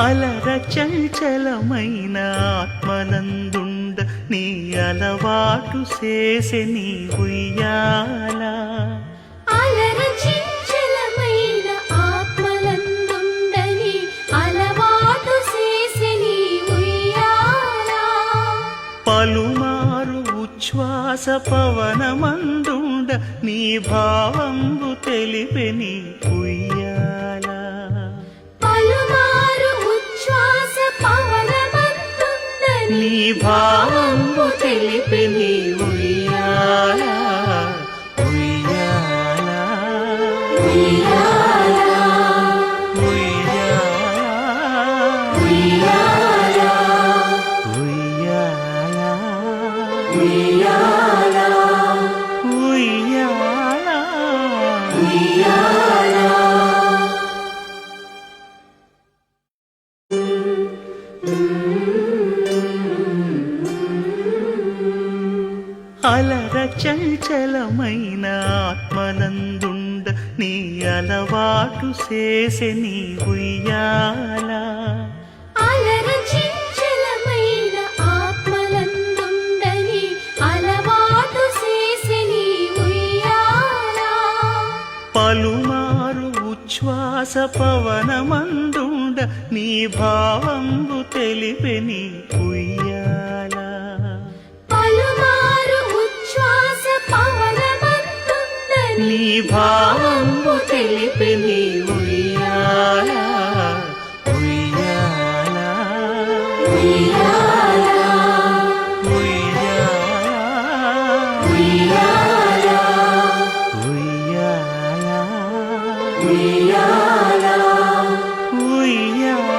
అలర చంచలమైన ఆత్మనందుండ నీ అలవాటు చేసే నీ ఉయ్యాల. అలర చంచలమైన ఆత్మనందుండ నీ అలవాటు చేసే నీ ఉయ్యాల. పలుమారు ఉచ్ఛ్వాస పవనమందుండ నీ భావంబు తెలిపే నీ ఉయ్యాల. పలుమారు ఉచ్ఛ్వాస పవనమందుండ నీ భావంబు తెలిపే నీ ఉయ్యాల. ఉయ్యాల ఉయ్యాల ఉయ్యాల ఉయ్యాల ఉయ్యాల ఉయ్యాల ఉయ్యాల ఉయ్యాల. అలర చంచలమైన ఆత్మనందుండ నీ అలవాటు చేసే నీ ఉయ్యాల. అలర చంచలమైన ఆత్మనందుండ నీ అలవాటు చేసే నీ ఉయ్యాల. పలుమారు ఉచ్ఛ్వాస పవనమందుండ నీ భావంబు తెలిపే నీ ఉయ్యాల. పలుమారు ఉచ్ఛ్వాస పవనమందుండ నీ భావంబు తెలిపే నీ ఉయ్యాల. ఉయ్యాల ఉయ్యాల ఉయ్యాల ఉయ్యాల ఉయ్యాల ఉయ్యాల ఉయ్యాల